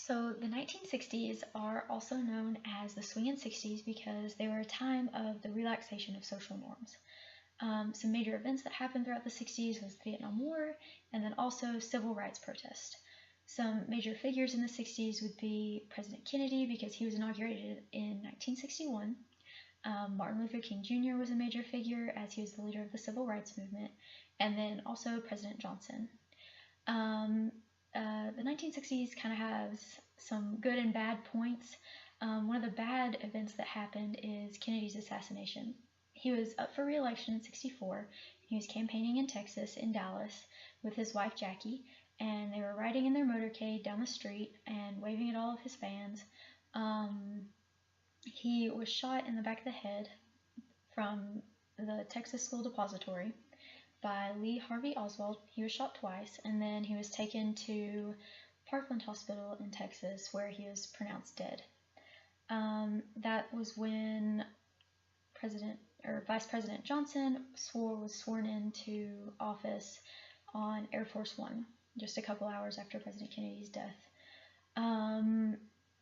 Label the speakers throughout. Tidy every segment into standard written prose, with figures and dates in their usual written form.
Speaker 1: So the 1960s are also known as the Swingin' 60s because they were a time of the relaxation of social norms. Some major events that happened throughout the 60s was the Vietnam War and then also civil rights protest. Some major figures in the 60s would be President Kennedy because he was inaugurated in 1961. Martin Luther King Jr. was a major figure as he was the leader of the civil rights movement, and then also President Johnson. The 1960s kind of has some good and bad points. One of the bad events that happened is Kennedy's assassination. He was up for re-election in 64. He was campaigning in Texas, in Dallas, with his wife Jackie, and they were riding in their motorcade down the street and waving at all of his fans. He was shot in the back of the head from the Texas School Depository by Lee Harvey Oswald. He was shot twice, and then he was taken to Parkland Hospital in Texas, where he was pronounced dead. That was when Vice President Johnson was sworn into office on Air Force One, just a couple hours after President Kennedy's death.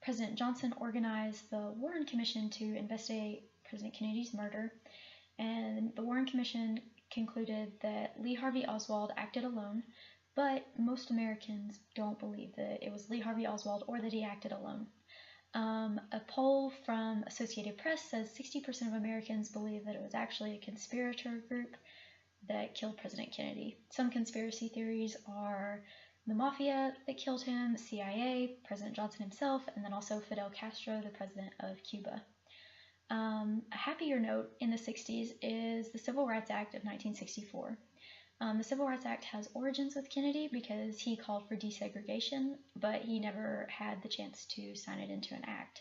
Speaker 1: President Johnson organized the Warren Commission to investigate President Kennedy's murder, and the Warren Commission concluded that Lee Harvey Oswald acted alone, but most Americans don't believe that it was Lee Harvey Oswald or that he acted alone. A poll from Associated Press says 60% of Americans believe that it was actually a conspirator group that killed President Kennedy. Some conspiracy theories are the mafia that killed him, CIA, President Johnson himself, and then also Fidel Castro, the president of Cuba. A happier note in the 60s is the Civil Rights Act of 1964. The Civil Rights Act has origins with Kennedy because he called for desegregation, but he never had the chance to sign it into an act.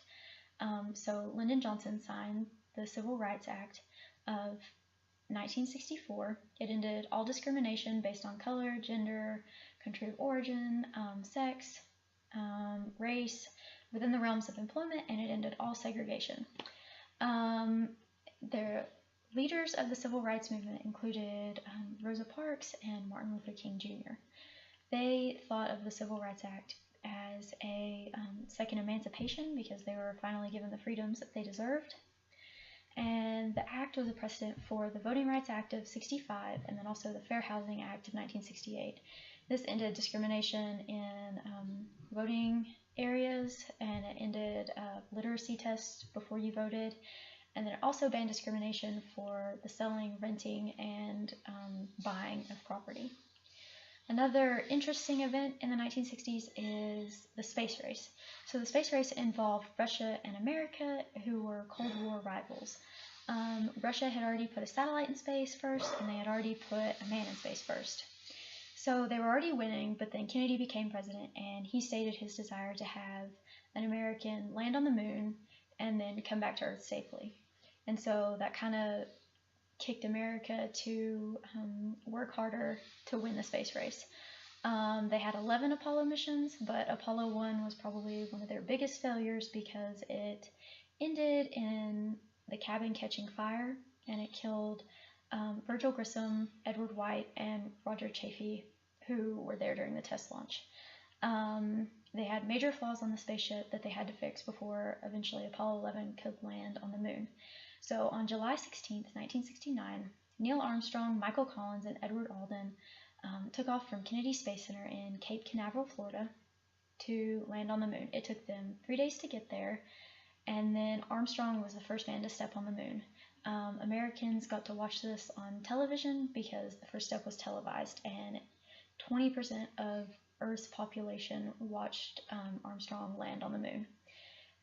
Speaker 1: So Lyndon Johnson signed the Civil Rights Act of 1964. It ended all discrimination based on color, gender, country of origin, sex, race, within the realms of employment, and it ended all segregation. The leaders of the civil rights movement included Rosa Parks and Martin Luther King Jr. They thought of the Civil Rights Act as a second emancipation because they were finally given the freedoms that they deserved. And the act was a precedent for the Voting Rights Act of 65 and then also the Fair Housing Act of 1968. This ended discrimination in voting areas, and it ended literacy tests before you voted, and then it also banned discrimination for the selling, renting, and buying of property. Another interesting event in the 1960s is the space race. So the space race involved Russia and America, who were Cold War rivals. Russia had already put a satellite in space first, and they had already put a man in space first. So they were already winning, but then Kennedy became president, and he stated his desire to have an American land on the moon and then come back to Earth safely. And so that kind of kicked America to work harder to win the space race. They had 11 Apollo missions, but Apollo 1 was probably one of their biggest failures because it ended in the cabin catching fire, and it killed Virgil Grissom, Edward White, and Roger Chaffee, who were there during the test launch. They had major flaws on the spaceship that they had to fix before eventually Apollo 11 could land on the moon. So on July 16, 1969, Neil Armstrong, Michael Collins, and Edward Aldrin took off from Kennedy Space Center in Cape Canaveral, Florida, to land on the moon. It took them 3 days to get there, and then Armstrong was the first man to step on the moon. Americans got to watch this on television because the first step was televised, and 20% of Earth's population watched Armstrong land on the moon.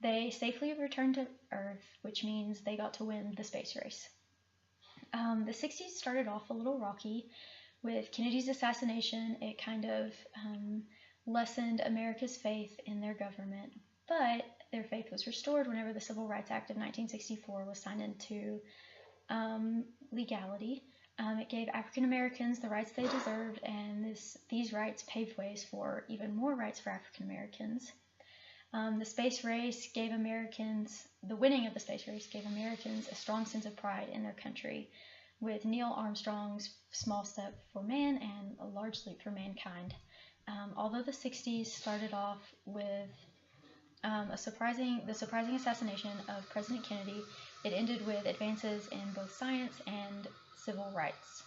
Speaker 1: They safely returned to Earth, which means they got to win the space race. The 60s started off a little rocky. With Kennedy's assassination, it kind of lessened America's faith in their government, but their faith was restored whenever the Civil Rights Act of 1964 was signed into legality. It gave African Americans the rights they deserved, and these rights paved ways for even more rights for African Americans. The space race gave Americans, the winning of the space race gave Americans a strong sense of pride in their country, with Neil Armstrong's small step for man and a large leap for mankind. Although the 60s started off with the surprising assassination of President Kennedy. It ended with advances in both science and civil rights.